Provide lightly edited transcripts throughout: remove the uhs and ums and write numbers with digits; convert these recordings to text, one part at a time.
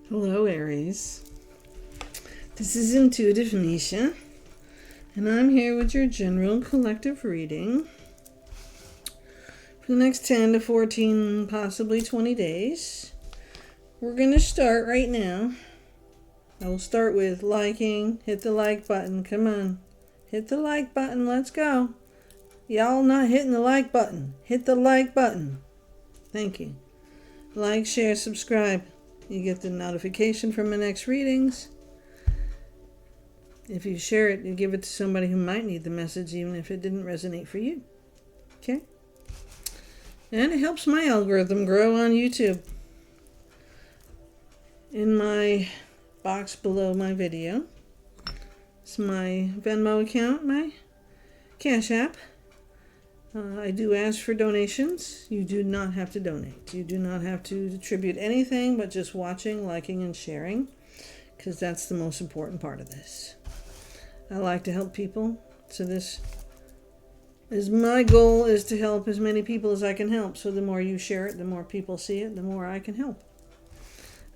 Hello, Aries. This is Intuitive Venetia, and I'm here with your general collective reading for the next 10 to 14, possibly 20 days. We're going to start right now. I will start with liking. Hit the like button. Come on. Hit the like button. Let's go. Y'all not hitting the like button. Hit the like button. Thank you. Like, share, subscribe. You get the notification from the next readings. If you share it, you give it to somebody who might need the message, even if it didn't resonate for you. Okay? And it helps my algorithm grow on YouTube. In my box below my video, it's my Venmo account, my Cash App. I do ask for donations. You do not have to donate. You do not have to attribute anything but just watching, liking, and sharing, because that's the most important part of this. I like to help people, so this is my goal, is to help as many people as I can help. So the more you share it, the more people see it, the more I can help.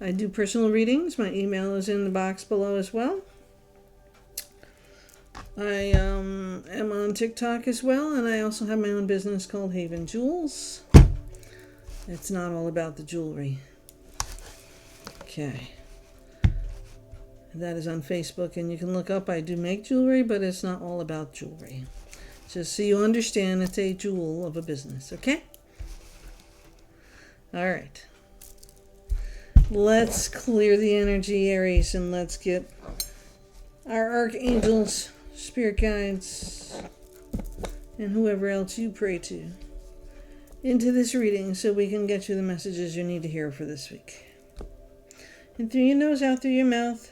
I do personal readings. My email is in the box below as well. I am on TikTok as well, and I also have my own business called Haven Jewels. It's not all about the jewelry. Okay. That is on Facebook, and you can look up, I do make jewelry, but it's not all about jewelry. Just so you understand, it's a jewel of a business, okay? All right. Let's clear the energy, Aries, and let's get our archangels, spirit guides, and whoever else you pray to into this reading so we can get you the messages you need to hear for this week. In through your nose, out through your mouth.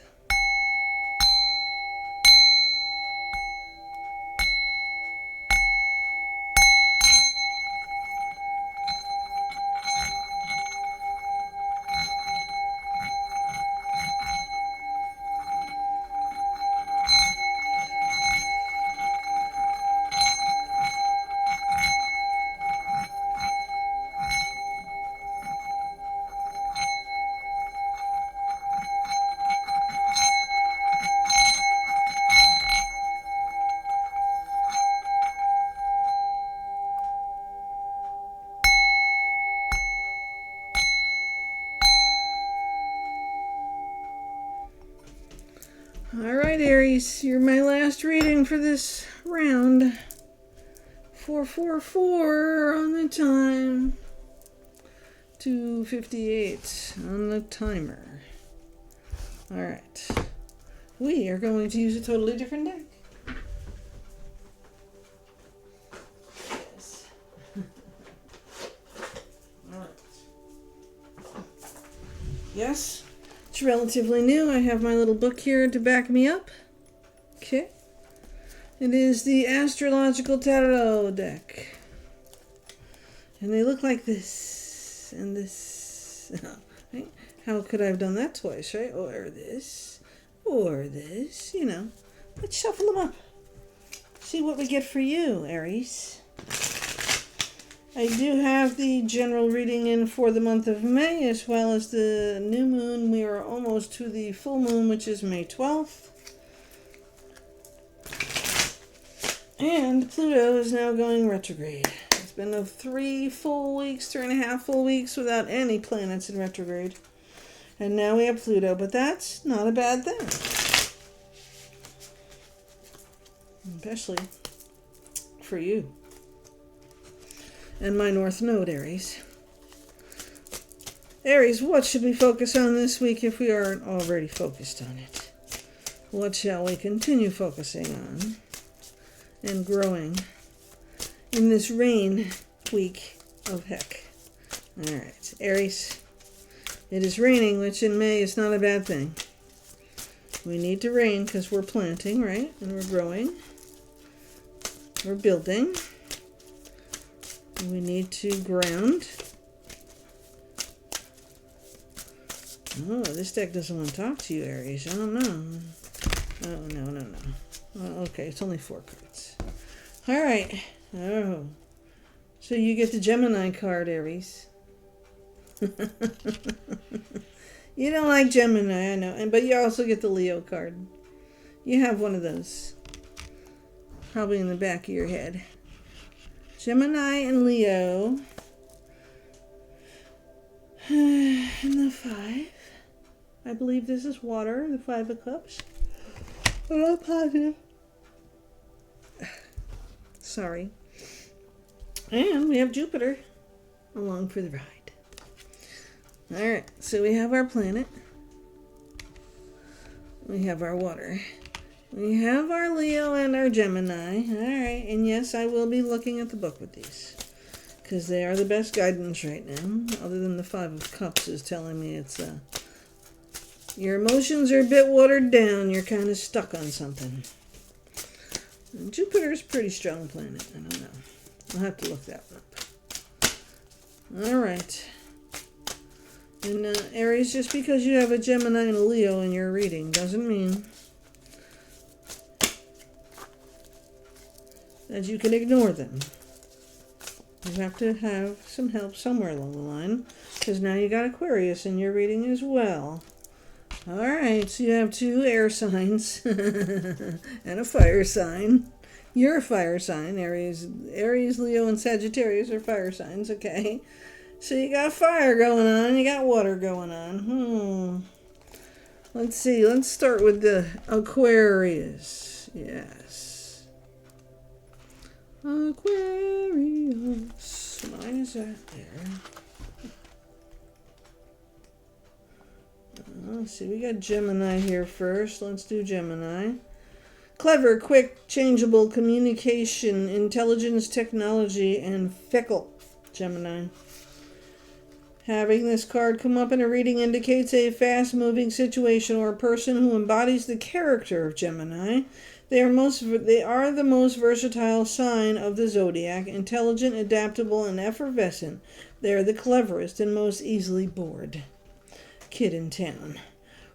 Alright, Aries, you're my last reading for this round. 444 on the time. 2:58 on the timer. Alright. We are going to use a totally different deck. Yes. Alright. Yes. It's relatively new. I have my little book here to back me up. Okay. It is the Astrological Tarot deck. And they look like this. And this. Right? How could I have done that twice, right? Or this. Or this. You know. Let's shuffle them up. See what we get for you, Aries. I do have the general reading in for the month of May, as well as the new moon. We are almost to the full moon, which is May 12th. And Pluto is now going retrograde. It's been 3 full weeks, 3.5 full weeks without any planets in retrograde. And now we have Pluto, but that's not a bad thing. Especially for you. And my North Node, Aries. Aries, what should we focus on this week if we aren't already focused on it? What shall we continue focusing on and growing in this rain week of heck? Alright, Aries, it is raining, which in May is not a bad thing. We need to rain because we're planting, right? And we're growing. We're building. We need to ground. Oh, this deck doesn't want to talk to you, Aries. I don't know. Oh, no. Oh, okay, it's only 4 cards. All right. Oh. So you get the Gemini card, Aries. You don't like Gemini, I know. But you also get the Leo card. You have one of those. Probably in the back of your head. Gemini and Leo. And the 5. I believe this is water, the 5 of Cups. I'm not positive. Sorry. And we have Jupiter along for the ride. Alright, so we have our planet. We have our water. We have our Leo and our Gemini. Alright, and yes, I will be looking at the book with these. Because they are the best guidance right now. Other than the 5 of Cups is telling me it's your emotions are a bit watered down. You're kind of stuck on something. And Jupiter's a pretty strong planet. I don't know. I'll have to look that one up. Alright. And Aries, just because you have a Gemini and a Leo in your reading doesn't mean that you can ignore them. You have to have some help somewhere along the line, because now you got Aquarius in your reading as well. Alright, so you have 2 air signs and a fire sign. You're a fire sign. Aries, Leo, and Sagittarius are fire signs, okay? So you got fire going on, you got water going on. Let's see, let's start with the Aquarius. Yes. Aquarius. Why is that there? Let's see, we got Gemini here first. Let's do Gemini. Clever, quick, changeable, communication, intelligence, technology, and fickle. Gemini. Having this card come up in a reading indicates a fast-moving situation or a person who embodies the character of Gemini. They are the most versatile sign of the zodiac, intelligent, adaptable, and effervescent. They are the cleverest and most easily bored kid in town.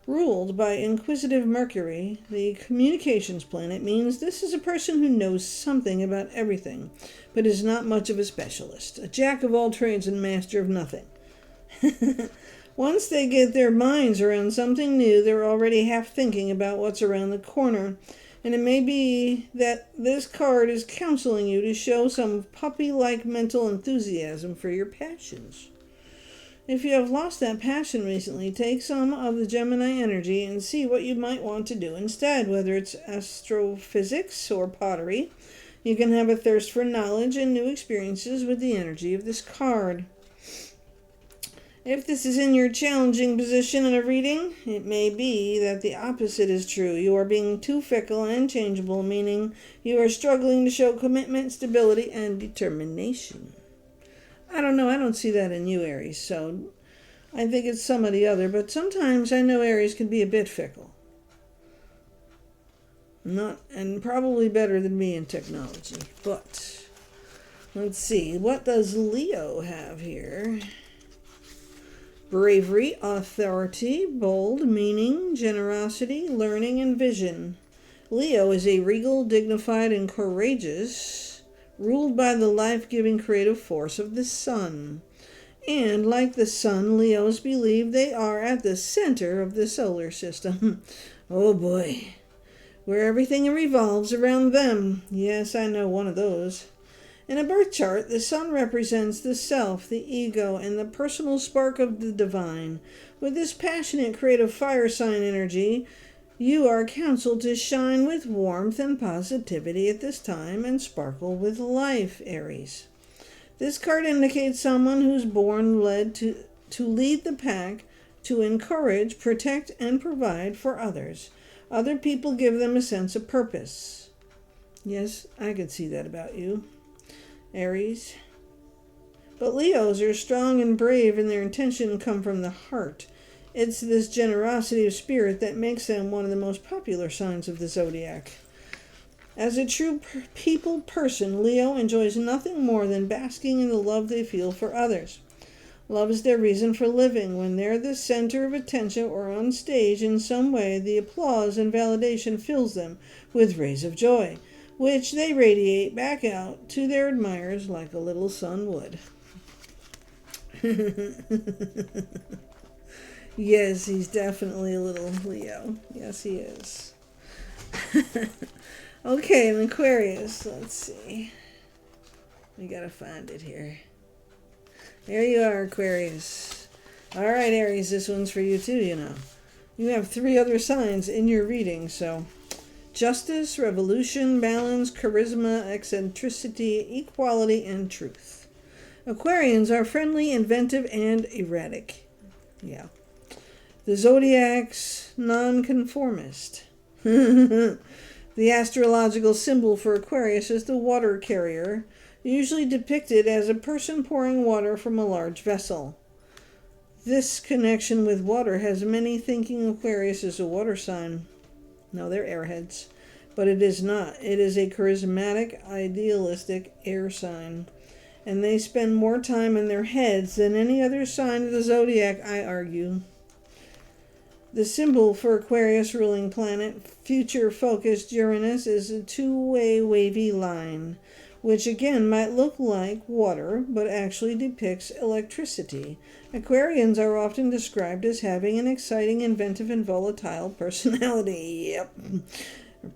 Ruled by inquisitive Mercury, the communications planet, means this is a person who knows something about everything, but is not much of a specialist. A jack of all trades and master of nothing. Once they get their minds around something new, they're already half thinking about what's around the corner. And it may be that this card is counseling you to show some puppy-like mental enthusiasm for your passions. If you have lost that passion recently, take some of the Gemini energy and see what you might want to do instead, whether it's astrophysics or pottery. You can have a thirst for knowledge and new experiences with the energy of this card. If this is in your challenging position in a reading, it may be that the opposite is true. You are being too fickle and changeable, meaning you are struggling to show commitment, stability, and determination. I don't know. I don't see that in you, Aries, so I think it's some of the other. But sometimes I know Aries can be a bit fickle. And probably better than me in technology. But let's see. What does Leo have here? Bravery, authority, bold, meaning, generosity, learning, and vision. Leo is a regal, dignified, and courageous, ruled by the life-giving creative force of the sun. And like the sun, Leos believe they are at the center of the solar system. Oh boy. Where everything revolves around them. Yes, I know one of those. In a birth chart, the sun represents the self, the ego, and the personal spark of the divine. With this passionate, creative fire sign energy, you are counseled to shine with warmth and positivity at this time and sparkle with life, Aries. This card indicates someone who's led to lead the pack, to encourage, protect, and provide for others. Other people give them a sense of purpose. Yes, I could see that about you, Aries. But Leos are strong and brave, and their intention come from the heart. It's this generosity of spirit that makes them one of the most popular signs of the zodiac. As a true people person, Leo enjoys nothing more than basking in the love they feel for others. Love is their reason for living. When they're the center of attention or on stage in some way, the applause and validation fills them with rays of joy, which they radiate back out to their admirers like a little sun would. Yes, he's definitely a little Leo. Yes, he is. Okay, an Aquarius. Let's see. We gotta find it here. There you are, Aquarius. All right, Aries, this one's for you too, you know. You have 3 other signs in your reading, so justice, revolution, balance, charisma, eccentricity, equality, and truth. Aquarians are friendly, inventive, and erratic. Yeah. The zodiac's nonconformist. The astrological symbol for Aquarius is the water carrier, usually depicted as a person pouring water from a large vessel. This connection with water has many thinking Aquarius is a water sign. No, they're airheads. But it is not. It is a charismatic, idealistic air sign. And they spend more time in their heads than any other sign of the zodiac, I argue. The symbol for Aquarius ruling planet, future-focused Uranus, is a 2-way wavy line, which again might look like water, but actually depicts electricity. Aquarians are often described as having an exciting, inventive, and volatile personality. Yep.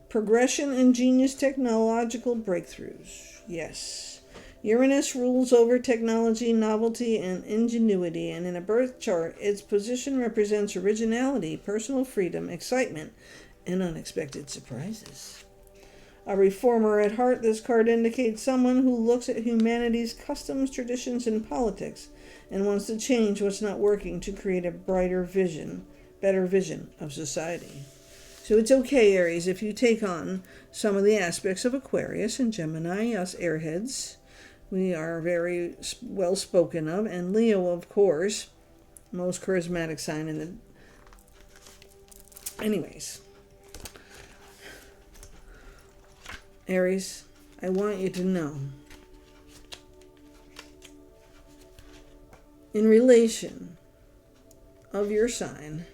Progression, ingenious technological breakthroughs. Yes. Uranus rules over technology, novelty, and ingenuity, and in a birth chart, its position represents originality, personal freedom, excitement, and unexpected surprises. A reformer at heart, this card indicates someone who looks at humanity's customs, traditions, and politics and wants to change what's not working to create a better vision of society. So it's okay, Aries, if you take on some of the aspects of Aquarius and Gemini, us airheads. We are very well spoken of, and Leo, of course, most charismatic sign in the... Anyways. Aries, I want you to know, in relation of your sign,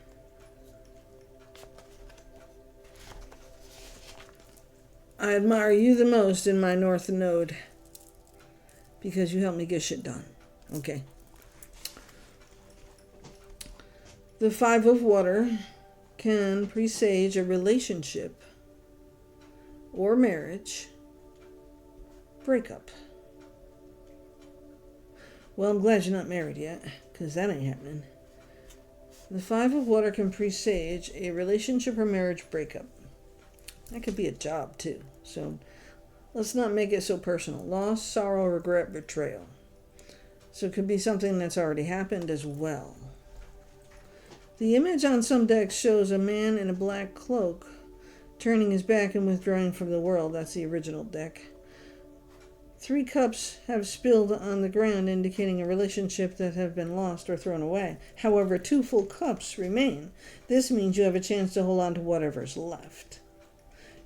I admire you the most in my North Node because you help me get shit done. Okay. The 5 of water can presage a relationship or marriage breakup. Well, I'm glad you're not married yet, because that ain't happening. The 5 of water can presage a relationship or marriage breakup. That could be a job, too. So let's not make it so personal. Loss, sorrow, regret, betrayal. So it could be something that's already happened as well. The image on some decks shows a man in a black cloak turning his back and withdrawing from the world. That's the original deck. 3 cups have spilled on the ground, indicating a relationship that have been lost or thrown away. However, 2 full cups remain. This means you have a chance to hold on to whatever's left.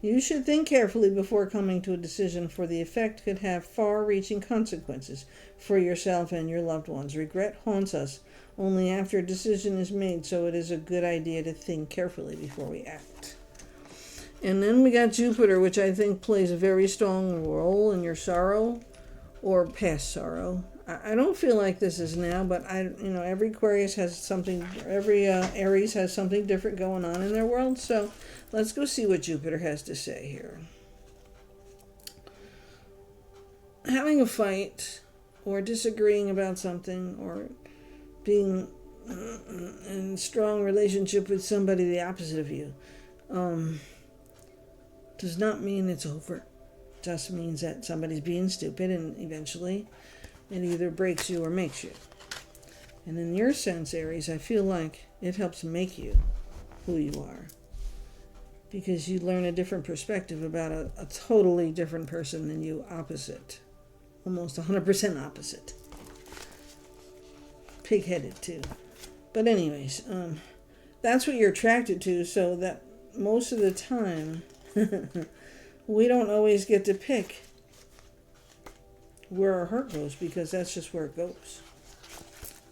You should think carefully before coming to a decision, for the effect could have far-reaching consequences for yourself and your loved ones. Regret haunts us only after a decision is made, so it is a good idea to think carefully before we act. And then we got Jupiter, which I think plays a very strong role in your sorrow or past sorrow. I don't feel like this is now, but every Aquarius has something, every Aries has something different going on in their world. So let's go see what Jupiter has to say here. Having a fight or disagreeing about something or being in a strong relationship with somebody the opposite of you does not mean it's over. It just means that somebody's being stupid, and eventually it either breaks you or makes you. And in your sense, Aries, I feel like it helps make you who you are, because you learn a different perspective about a totally different person than you, opposite. Almost 100% opposite. Pig-headed, too. But anyways, that's what you're attracted to, so that most of the time we don't always get to pick where our heart goes, because that's just where it goes.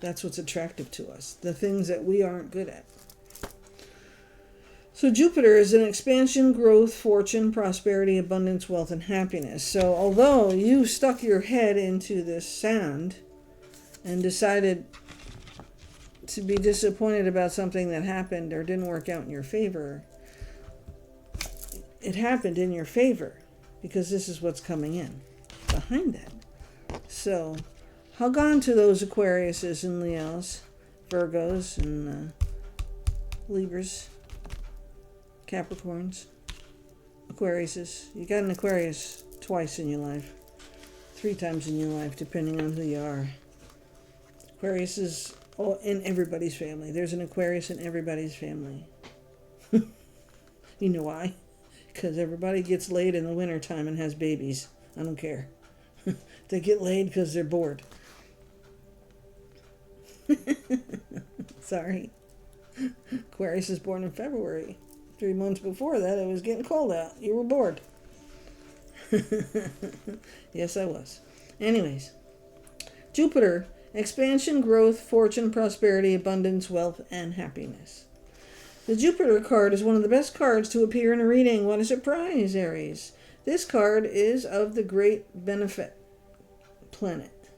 That's what's attractive to us, the things that we aren't good at. So Jupiter is an expansion, growth, fortune, prosperity, abundance, wealth, and happiness. So although you stuck your head into this sand and decided to be disappointed about something that happened or didn't work out in your favor. It happened in your favor because this is what's coming in behind that. So hug on to those Aquariuses and Leos, Virgos and Libras, Capricorns, Aquariuses. You got an Aquarius twice in your life, 3 times in your life, depending on who you are. Aquarius is in everybody's family. There's an Aquarius in everybody's family. You know why? Because everybody gets laid in the wintertime and has babies. I don't care. They get laid because they're bored. Sorry. Aquarius is born in February. 3 months before that, it was getting cold out. You were bored. Yes, I was. Anyways, Jupiter, expansion, growth, fortune, prosperity, abundance, wealth, and happiness. The Jupiter card is one of the best cards to appear in a reading. What a surprise, Aries. This card is of the great benefit planet,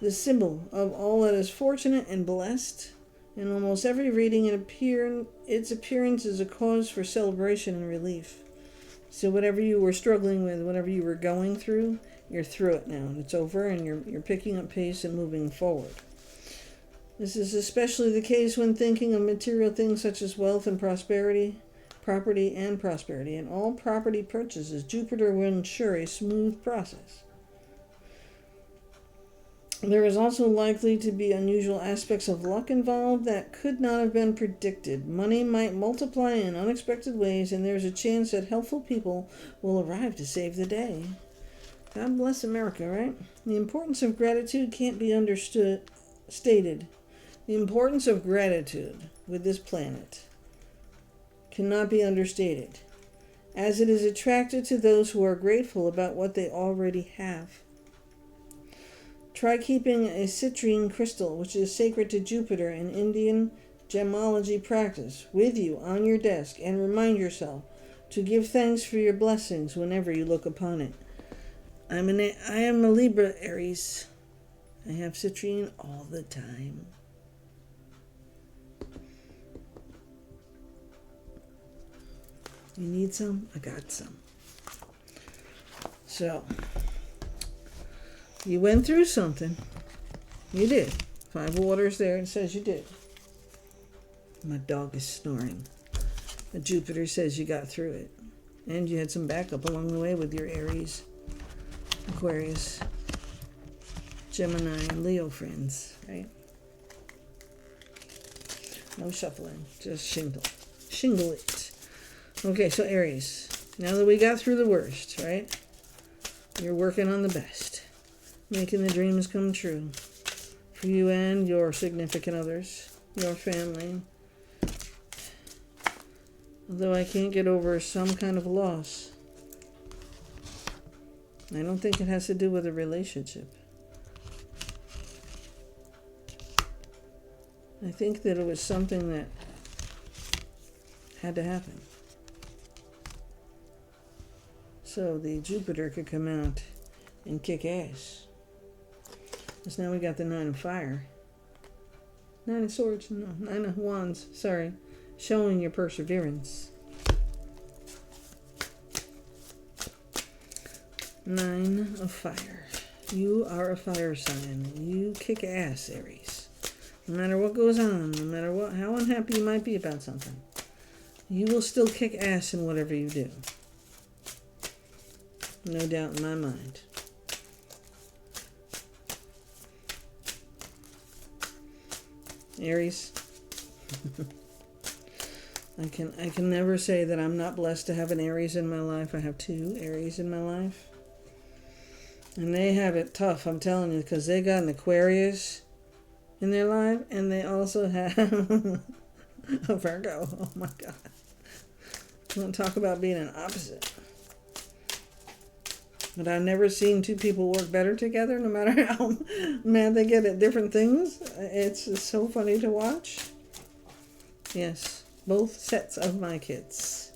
the symbol of all that is fortunate and blessed. In almost every reading, its appearance is a cause for celebration and relief. So whatever you were struggling with, whatever you were going through, you're through it now. It's over and you're picking up pace and moving forward. This is especially the case when thinking of material things such as wealth and prosperity, property and prosperity. In all property purchases, Jupiter will ensure a smooth process. There is also likely to be unusual aspects of luck involved that could not have been predicted. Money might multiply in unexpected ways, and there's a chance that helpful people will arrive to save the day. God bless America, right? The importance of gratitude can't be stated. The importance of gratitude with this planet cannot be understated, as it is attracted to those who are grateful about what they already have. Try keeping a citrine crystal, which is sacred to Jupiter in Indian gemology practice, with you on your desk, and remind yourself to give thanks for your blessings whenever you look upon it. I am a Libra, Aries. I have citrine all the time. You need some? I got some. So, you went through something. You did. 5 waters there, and says you did. My dog is snoring. But Jupiter says you got through it. And you had some backup along the way with your Aries, Aquarius, Gemini, and Leo friends, right? No shuffling, just shingle it. Okay, so Aries, now that we got through the worst, right? You're working on the best, making the dreams come true for you and your significant others, your family. Although I can't get over some kind of loss, I don't think it has to do with a relationship. I think that it was something that had to happen. So the Jupiter could come out and kick ass. Because now we got the 9 of fire. 9 of swords, no, 9 of wands, sorry. Showing your perseverance. 9 of fire. You are a fire sign. You kick ass, Aries. No matter what goes on, no matter how unhappy you might be about something, you will still kick ass in whatever you do. No doubt in my mind. Aries. I can never say that I'm not blessed to have an Aries in my life. I have 2 Aries in my life. And they have it tough, I'm telling you, because they got an Aquarius in their life, and they also have a Virgo. Oh my God. You want to talk about being an opposite. But I've never seen 2 people work better together, no matter how mad they get at different things. It's so funny to watch. Yes, both sets of my kids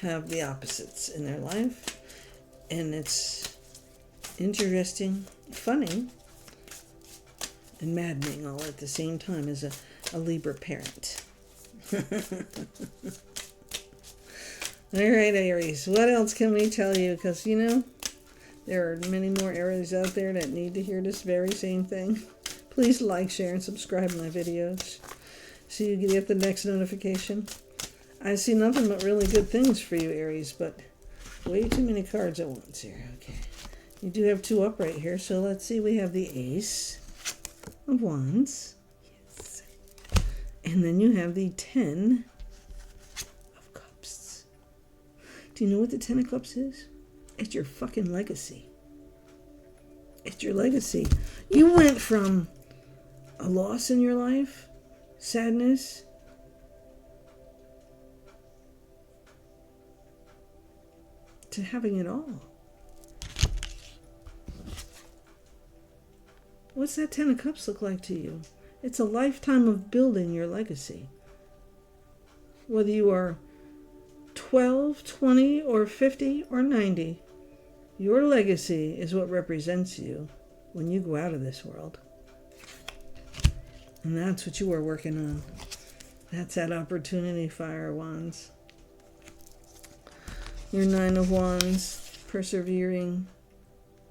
have the opposites in their life. And it's interesting, funny, and maddening all at the same time as a Libra parent. All right, Aries, what else can we tell you? Because, you know, there are many more Aries out there that need to hear this very same thing. Please like, share, and subscribe to my videos so you can get the next notification. I see nothing but really good things for you, Aries, but way too many cards at once here. Okay. You do have 2 upright here, so let's see. We have the Ace of Wands. Yes. And then you have the 10 of Cups. Do you know what the 10 of Cups is? It's your fucking legacy. It's your legacy. You went from a loss in your life, sadness, to having it all. What's that 10 of Cups look like to you? It's a lifetime of building your legacy. Whether you are 12, 20, or 50, or 90, your legacy is what represents you when you go out of this world. And that's what you are working on. That's that opportunity fire, Wands. Your 9 of Wands, persevering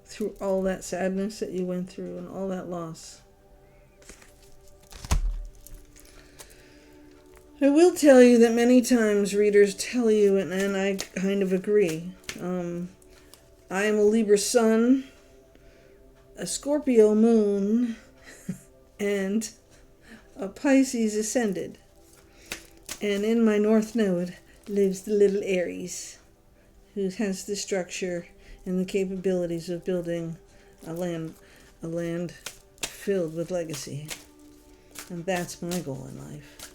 through all that sadness that you went through and all that loss. I will tell you that many times readers tell you, and I kind of agree, I am a Libra sun, a Scorpio moon, and a Pisces ascended. And in my North Node lives the little Aries, who has the structure and the capabilities of building a land filled with legacy. And that's my goal in life.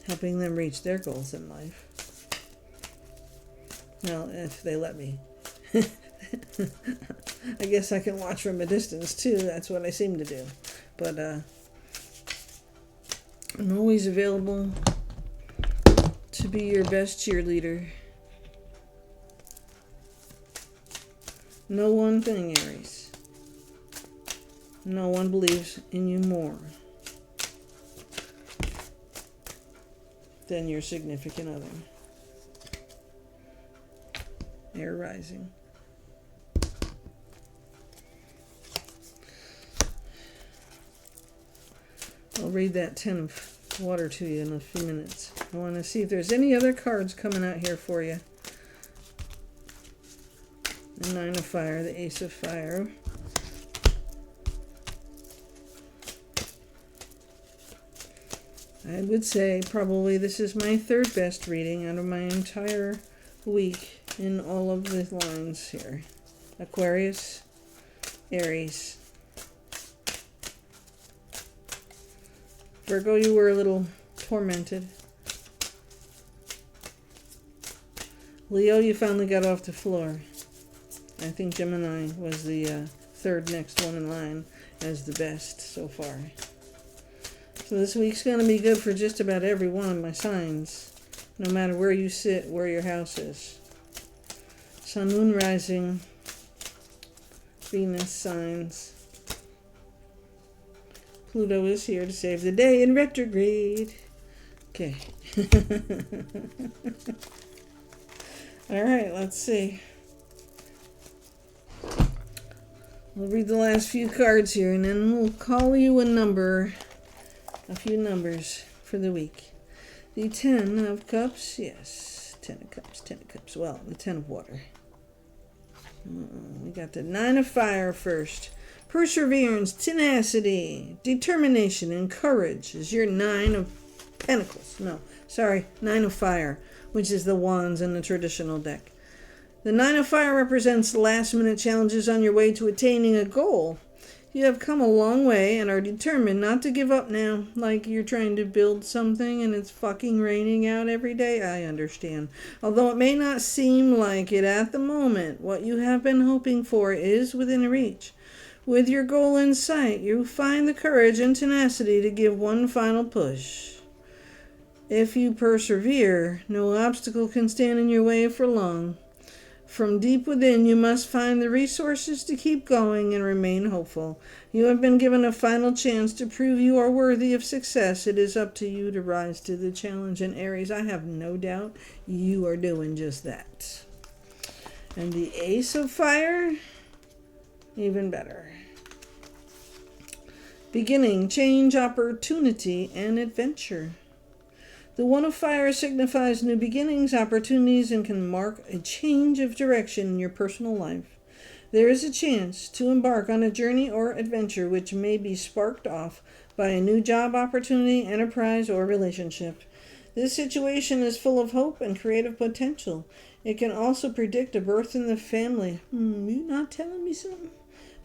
Helping them reach their goals in life. Well, if they let me. I guess I can watch from a distance too. That's what I seem to do. But I'm always available to be your best cheerleader. Know one thing, Aries. No one believes in you more than your significant other. Air rising. I'll read that 10 of water to you in a few minutes. I want to see if there's any other cards coming out here for you. The 9 of fire, the Ace of fire. I would say probably this is my 3rd best reading out of my entire week in all of the lines here. Aquarius, Aries. Virgo, you were a little tormented. Leo, you finally got off the floor. I think Gemini was the 3rd next one in line as the best so far. So this week's going to be good for just about every one of my signs, no matter where you sit, where your house is. Sun, Moon, Rising, Venus signs. Pluto is here to save the day in retrograde. Okay. All right, let's see. We'll read the last few cards here, and then we'll call you a few numbers for the week. The 10 of Cups, yes, 10 of Cups, 10 of Cups. Well, the 10 of water. We got the 9 of fire first. Perseverance, tenacity, determination, and courage is your 9 of pentacles. No, sorry, 9 of fire, which is the wands in the traditional deck. The 9 of fire represents last-minute challenges on your way to attaining a goal. You have come a long way and are determined not to give up now, like you're trying to build something and it's fucking raining out every day. I understand. Although it may not seem like it at the moment, what you have been hoping for is within reach. With your goal in sight, you find the courage and tenacity to give one final push. If you persevere, no obstacle can stand in your way for long. From deep within, you must find the resources to keep going and remain hopeful. You have been given a final chance to prove you are worthy of success. It is up to you to rise to the challenge. And Aries, I have no doubt you are doing just that. And the Ace of Fire, even better. Beginning, change, opportunity, and adventure. The One of Fire signifies new beginnings, opportunities, and can mark a change of direction in your personal life. There is a chance to embark on a journey or adventure which may be sparked off by a new job opportunity, enterprise, or relationship. This situation is full of hope and creative potential. It can also predict a birth in the family. You not telling me something?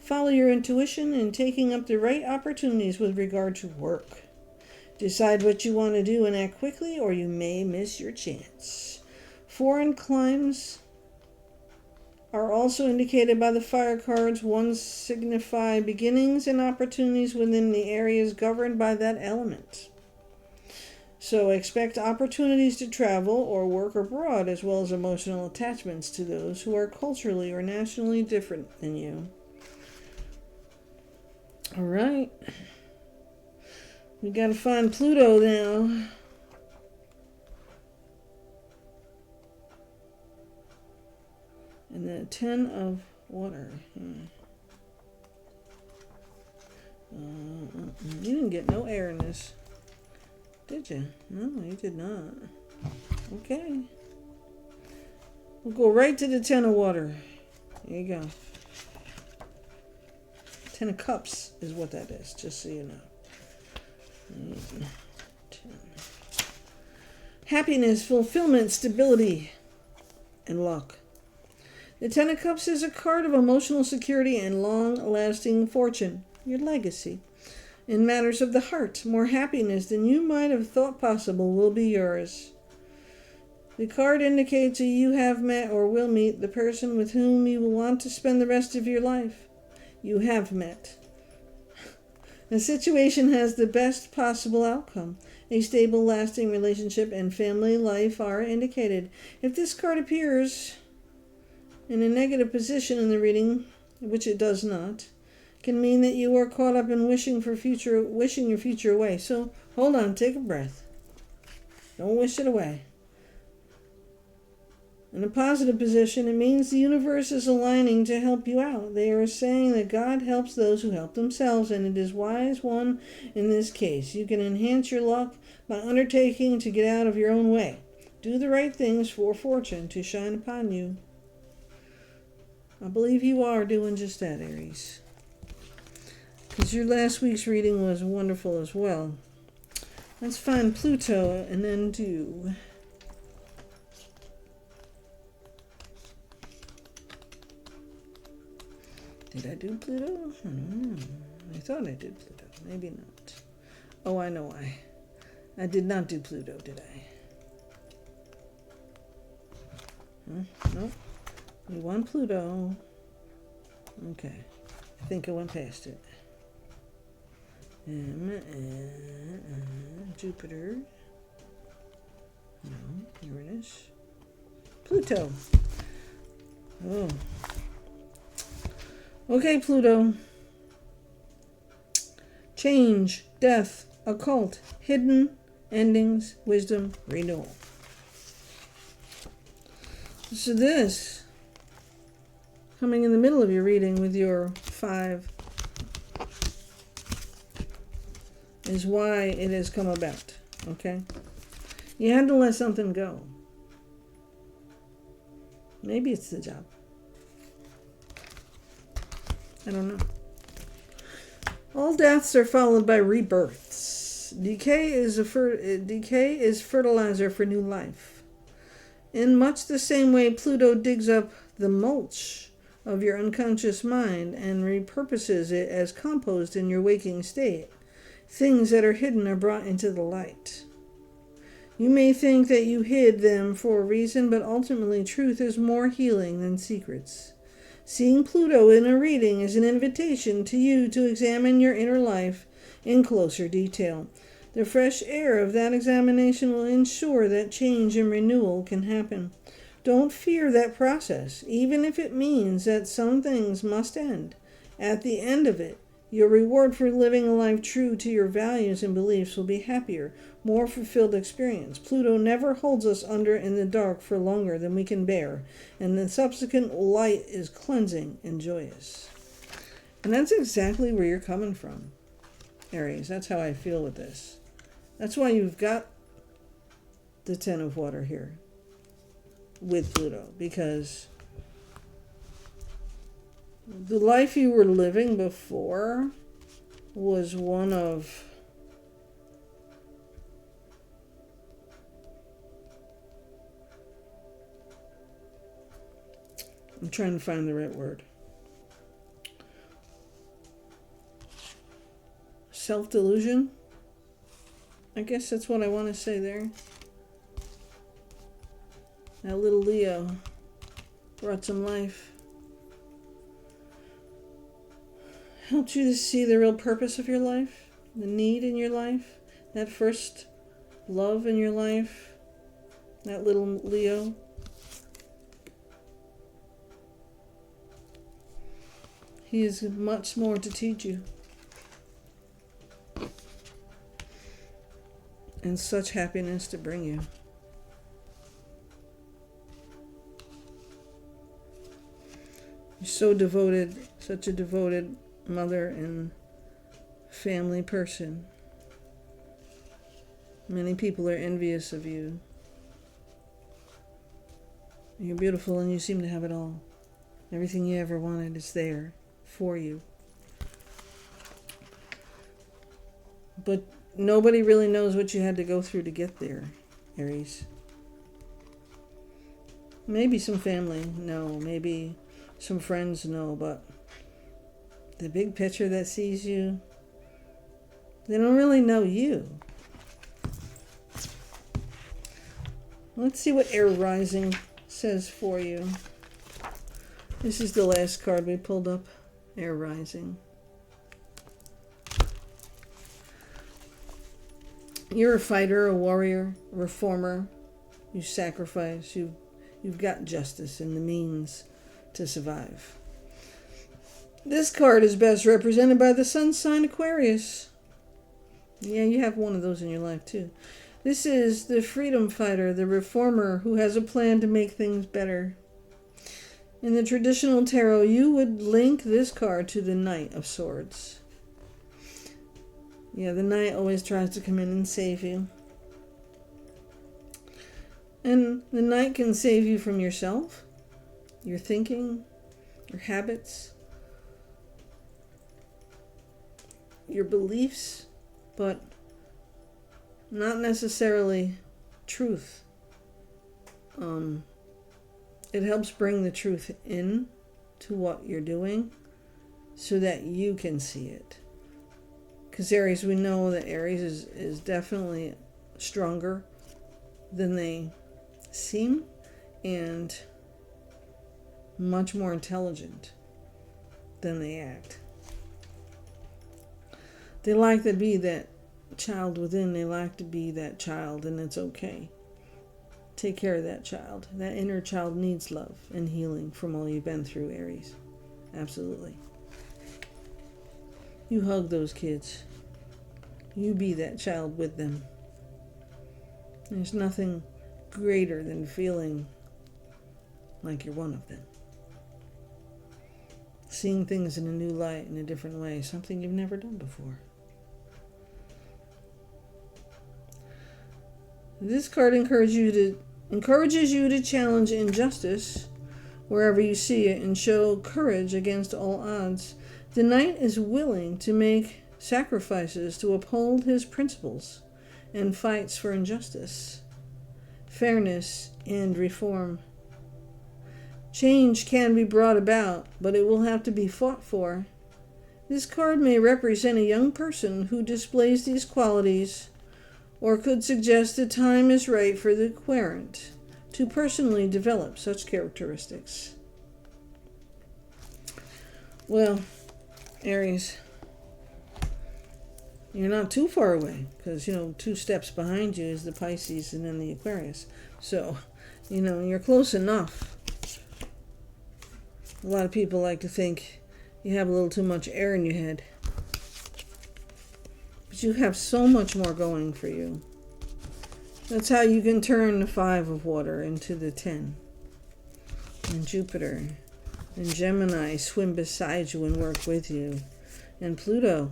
Follow your intuition in taking up the right opportunities with regard to work. Decide what you want to do and act quickly, or you may miss your chance. Foreign climes are also indicated by the fire cards. Ones signify beginnings and opportunities within the areas governed by that element. So expect opportunities to travel or work abroad, as well as emotional attachments to those who are culturally or nationally different than you. All right. We gotta find Pluto now. And the 10 of water. You didn't get no air in this, did you? No, you did not. Okay. We'll go right to the 10 of water. There you go. 10 of cups is what that is, just so you know. 10. Happiness, fulfillment, stability, and luck. The 10 of Cups is a card of emotional security and long-lasting fortune, your legacy. In matters of the heart, more happiness than you might have thought possible will be yours. The card indicates that you have met or will meet the person with whom you will want to spend the rest of your life. You have met. The situation has the best possible outcome. A stable, lasting relationship and family life are indicated. If this card appears in a negative position in the reading, which it does not, can mean that you are caught up in wishing your future away. So hold on, take a breath. Don't wish it away. In a positive position, it means the universe is aligning to help you out. They are saying that God helps those who help themselves, and it is wise one in this case. You can enhance your luck by undertaking to get out of your own way. Do the right things for fortune to shine upon you. I believe you are doing just that, Aries. Because your last week's reading was wonderful as well. Let's find Pluto and then do... Did I do Pluto? I don't know. I thought I did Pluto. Maybe not. Oh, I know why. I did not do Pluto, did I? Nope. We won Pluto. Okay. I think I went past it. Jupiter. No. Uranus. Pluto. Oh. Okay, Pluto. Change, death, occult, hidden, endings, wisdom, renewal. So this, coming in the middle of your reading with your 5, is why it has come about, okay? You had to let something go. Maybe it's the job. I don't know. All deaths are followed by rebirths. Decay is fertilizer for new life. In much the same way Pluto digs up the mulch of your unconscious mind and repurposes it as compost in your waking state, things that are hidden are brought into the light. You may think that you hid them for a reason, but ultimately truth is more healing than secrets. Seeing Pluto in a reading is an invitation to you to examine your inner life in closer detail. The fresh air of that examination will ensure that change and renewal can happen. Don't fear that process, even if it means that some things must end. At the end of it, your reward for living a life true to your values and beliefs will be happier, more fulfilled experience. Pluto never holds us under in the dark for longer than we can bear, and the subsequent light is cleansing and joyous. And that's exactly where you're coming from, Aries. That's how I feel with this. That's why you've got the Ten of Water here with Pluto, because the life you were living before was one of I'm trying to find the right word. Self-delusion? I guess that's what I want to say there. That little Leo brought some life. Helped you to see the real purpose of your life, the need in your life, that first love in your life, that little Leo. He has much more to teach you. And such happiness to bring you. You're so devoted, such a devoted mother and family person. Many people are envious of you. You're beautiful and you seem to have it all. Everything you ever wanted is there for you. But nobody really knows what you had to go through to get there, Aries. Maybe some family know, maybe some friends know, but the big picture that sees you, they don't really know you. Let's see what Air Rising says for you. This is the last card we pulled up, Air Rising. You're a fighter, a warrior, a reformer. You sacrifice. You've got justice and the means to survive. This card is best represented by the sun sign Aquarius. Yeah, you have one of those in your life too. This is the freedom fighter, the reformer who has a plan to make things better. In the traditional tarot, you would link this card to the Knight of Swords. Yeah, the Knight always tries to come in and save you. And the Knight can save you from yourself, your thinking, your habits, your beliefs, but not necessarily truth. It helps bring the truth in to what you're doing so that you can see it. Because Aries, we know that Aries is definitely stronger than they seem and much more intelligent than they act. They like to be that child within. They like to be that child, and it's okay. Take care of that child. That inner child needs love and healing from all you've been through, Aries. Absolutely. You hug those kids. You be that child with them. There's nothing greater than feeling like you're one of them. Seeing things in a new light, in a different way, something you've never done before. This card encourages you to challenge injustice wherever you see it and show courage against all odds. The Knight is willing to make sacrifices to uphold his principles and fights for injustice, fairness, and reform. Change can be brought about, but it will have to be fought for. This card may represent a young person who displays these qualities, or could suggest the time is right for the querent to personally develop such characteristics. Well, Aries, you're not too far away, because, 2 steps behind you is the Pisces and then the Aquarius. So You know, you're close enough. A lot of people like to think you have a little too much air in your head. But you have so much more going for you. That's how you can turn the 5 of water into the 10. And Jupiter and Gemini swim beside you and work with you. And Pluto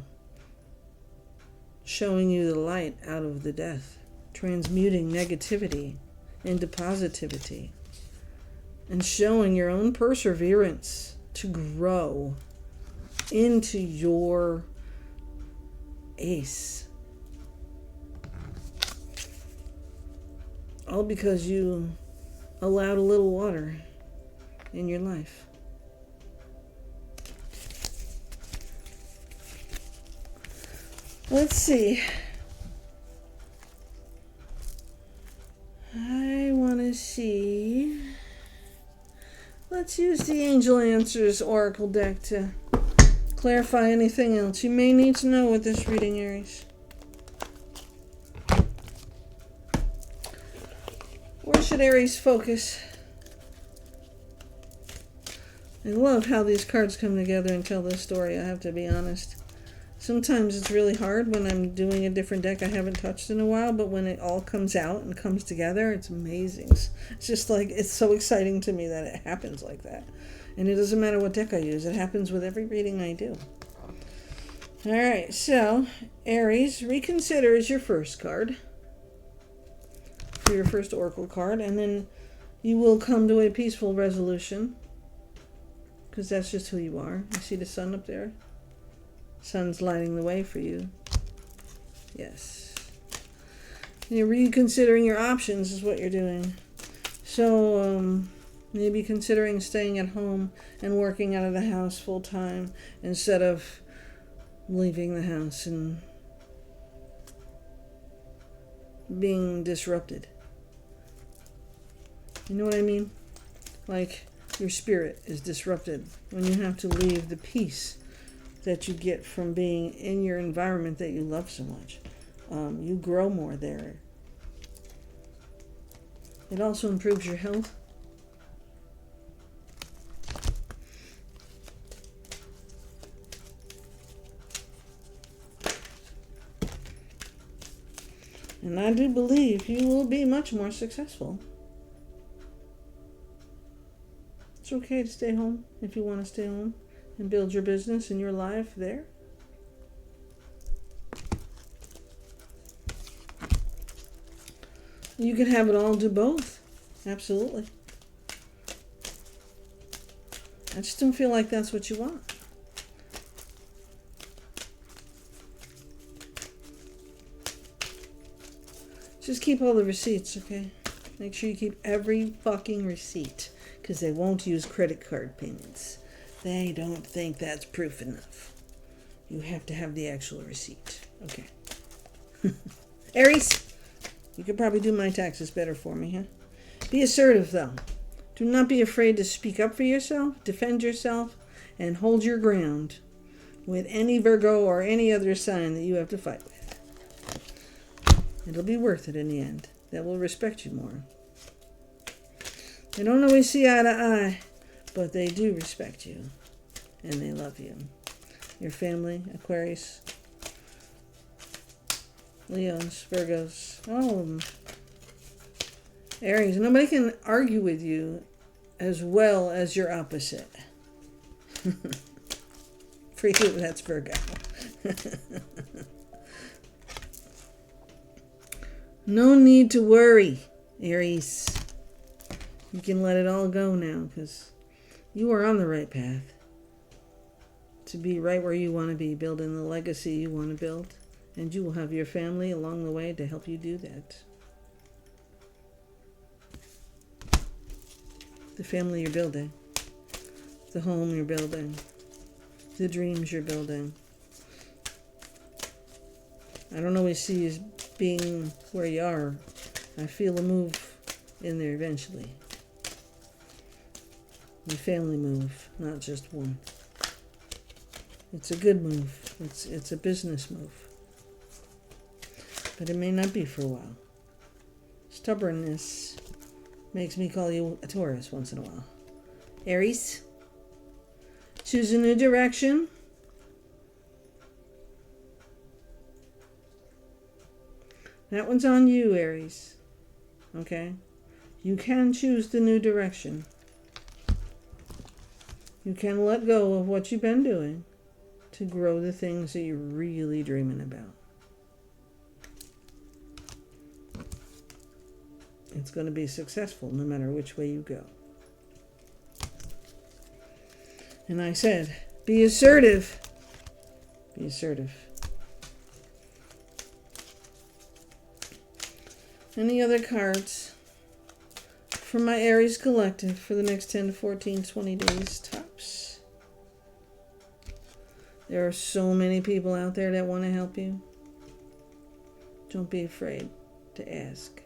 showing you the light out of the death, transmuting negativity into positivity, and showing your own perseverance to grow into your ace. All because you allowed a little water in your life. Let's see. I want to see. Let's use the Angel Answers Oracle deck to clarify anything else you may need to know with this reading, Aries. Where should Aries focus? I love how these cards come together and tell this story, I have to be honest. Sometimes it's really hard when I'm doing a different deck I haven't touched in a while, but when it all comes out and comes together, it's amazing. It's just like, it's so exciting to me that it happens like that. And it doesn't matter what deck I use, it happens with every reading I do. Alright, so Aries, reconsider is your first card. For your first Oracle card, and then you will come to a peaceful resolution. Because that's just who you are. You see the sun up there? Sun's lighting the way for you. Yes. You're reconsidering your options is what you're doing. So, maybe considering staying at home and working out of the house full time instead of leaving the house and being disrupted. You know what I mean? Like, your spirit is disrupted when you have to leave the peace that you get from being in your environment that you love so much. You grow more there. It also improves your health. And I do believe you will be much more successful. It's okay to stay home if you want to stay home and build your business and your life there. You can have it all, do both. Absolutely. I just don't feel like that's what you want. Just keep all the receipts, okay? Make sure you keep every fucking receipt, because they won't use credit card payments. They don't think that's proof enough. You have to have the actual receipt. Okay. Aries, you could probably do my taxes better for me, huh? Be assertive, though. Do not be afraid to speak up for yourself, defend yourself, and hold your ground with any Virgo or any other sign that you have to fight with. It'll be worth it in the end. They will respect you more. They don't always see eye to eye, but they do respect you, and they love you. Your family, Aquarius, Leos, Virgos, all of them. Aries, nobody can argue with you as well as your opposite. For you, that's Virgo. No need to worry, Aries. You can let it all go now, because you are on the right path to be right where you want to be, building the legacy you want to build, and you will have your family along the way to help you do that. The family you're building, the home you're building, the dreams you're building. I don't always see you as being where you are. I feel a move in there eventually. A family move, not just one. It's a good move. It's a business move. But it may not be for a while. Stubbornness Makes me call you a Taurus once in a while. Aries, choose a new direction. That one's on you, Aries. Okay? You can choose the new direction. You can let go of what you've been doing to grow the things that you're really dreaming about. It's going to be successful no matter which way you go. And I said, be assertive. Be assertive. Any other cards for my Aries collective for the next 10 to 14, 20 days tops? There are so many people out there that want to help you. Don't be afraid to ask.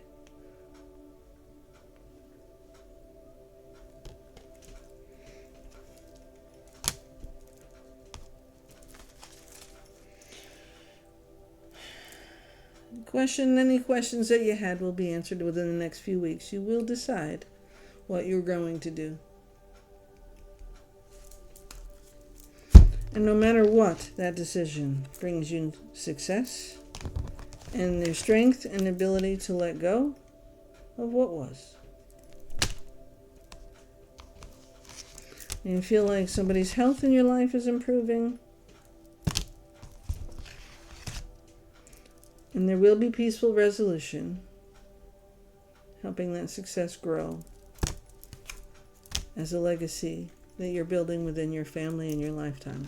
Any questions that you had will be answered within the next few weeks. You will decide what you're going to do. And no matter what, that decision brings you success and the strength and ability to let go of what was. And you feel like somebody's health in your life is improving. And there will be peaceful resolution, helping that success grow as a legacy that you're building within your family in your lifetime.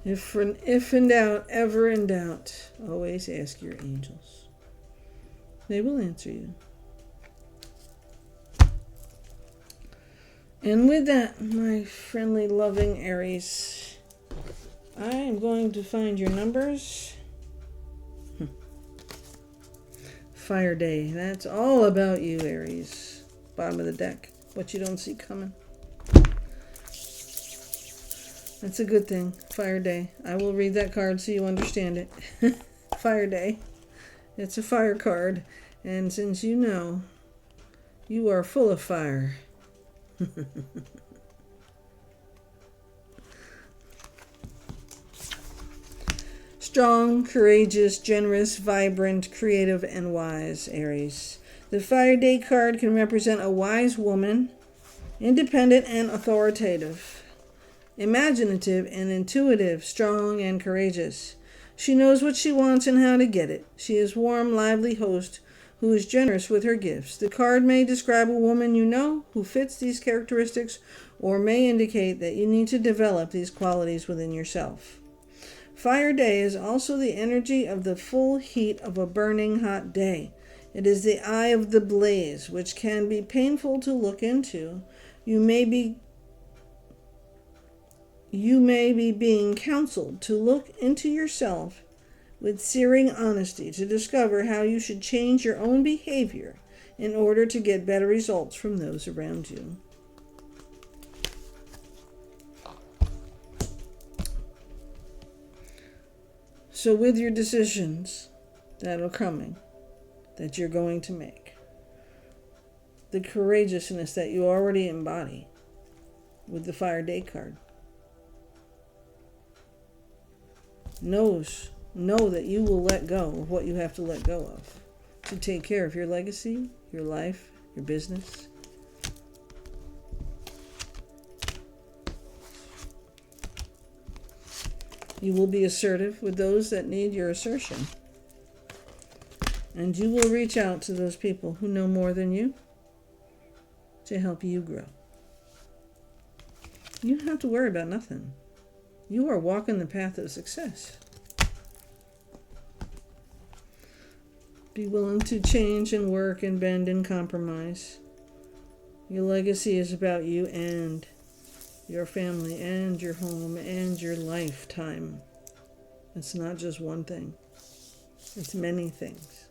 If in doubt, ever in doubt, always ask your angels. They will answer you. And with that, my friendly, loving Aries, I am going to find your numbers. Fire Day. That's all about you, Aries. Bottom of the deck. What you don't see coming. That's a good thing. Fire Day. I will read that card so you understand it. Fire Day. It's a fire card. And since you know, you are full of fire. Strong, courageous, generous, vibrant, creative, and wise, Aries. The Fire Day card can represent a wise woman, independent and authoritative, imaginative and intuitive, strong and courageous. She knows what she wants and how to get it. She is a warm, lively host who is generous with her gifts. The card may describe a woman you know who fits these characteristics, or may indicate that you need to develop these qualities within yourself. Fire Day is also the energy of the full heat of a burning hot day. It is the eye of the blaze, which can be painful to look into. You may be being counseled to look into yourself with searing honesty to discover how you should change your own behavior in order to get better results from those around you. So with your decisions that are coming, that you're going to make, the courageousness that you already embody with the Fire Day card, know that you will let go of what you have to let go of to take care of your legacy, your life, your business. You will be assertive with those that need your assertion. And you will reach out to those people who know more than you to help you grow. You don't have to worry about nothing. You are walking the path of success. Be willing to change and work and bend and compromise. Your legacy is about you and your family and your home and your lifetime. It's not just one thing. It's many things.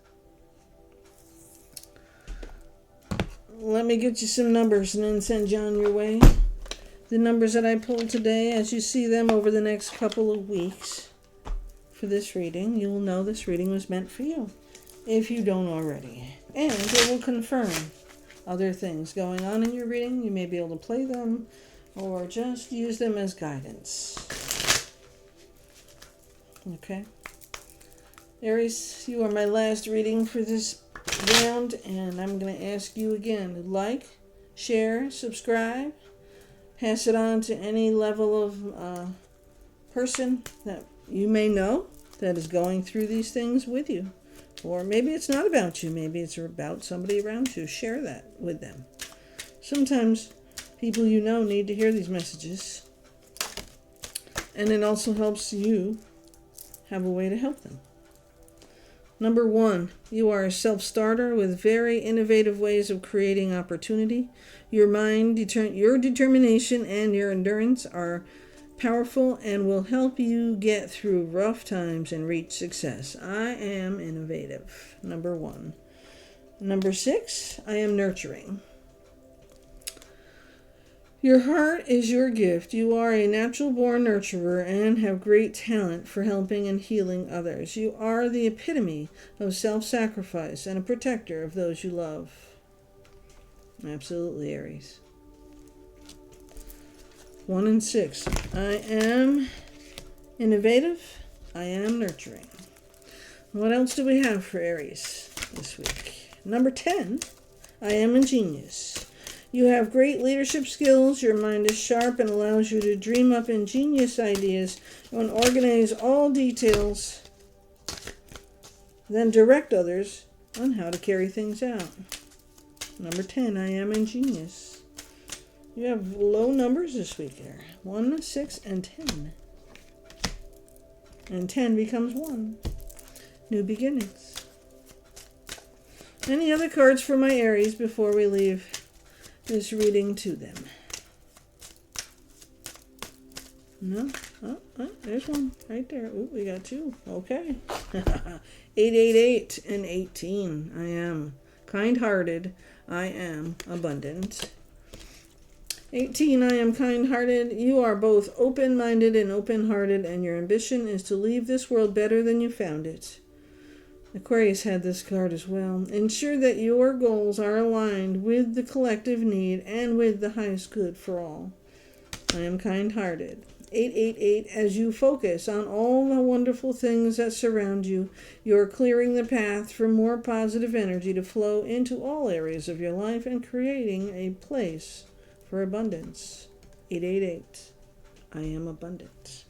Let me get you some numbers and then send you on your way. The numbers that I pulled today, as you see them over the next couple of weeks, for for this reading, you will know this reading was meant for you, if you don't already. And it will confirm other things going on in your reading. You may be able to play them or just use them as guidance. Okay? Aries, you are my last reading for this round, and I'm going to ask you again to like, share, subscribe, pass it on to any level of person that you may know that is going through these things with you. Or maybe it's not about you. Maybe it's about somebody around you. Share that with them. Sometimes people you know need to hear these messages. And it also helps you have a way to help them. Number 1, you are a self-starter with very innovative ways of creating opportunity. Your mind, your determination, and your endurance are powerful and will help you get through rough times and reach success. I am innovative. Number 1. Number 6, I am nurturing. Your heart is your gift. You are a natural-born nurturer and have great talent for helping and healing others. You are the epitome of self-sacrifice and a protector of those you love. Absolutely, Aries. 1 and 6. I am innovative. I am nurturing. What else do we have for Aries this week? Number 10. I am ingenious. You have great leadership skills. Your mind is sharp and allows you to dream up ingenious ideas and organize all details, then direct others on how to carry things out. Number 10. I am ingenious. You have low numbers this week there. 1, 6, and 10. And 10 becomes 1. New beginnings. Any other cards for my Aries before we leave this reading to them? No? Oh, there's one right there. Ooh, we got 2. Okay. 8, and 18. I am kind-hearted. I am abundant. 18, I am kind-hearted. You are both open-minded and open-hearted, and your ambition is to leave this world better than you found it. Aquarius had this card as well. Ensure that your goals are aligned with the collective need and with the highest good for all. I am kind-hearted. 8, as you focus on all the wonderful things that surround you, you're clearing the path for more positive energy to flow into all areas of your life and creating a place for abundance. 8. I am abundant.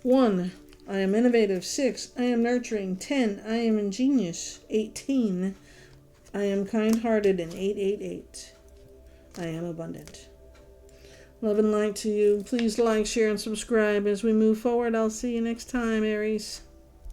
1, I am innovative. 6, I am nurturing. 10, I am ingenious. 18, I am kind-hearted. And 8, I am abundant. Love and light to you. Please like, share, and subscribe as we move forward. I'll see you next time, Aries.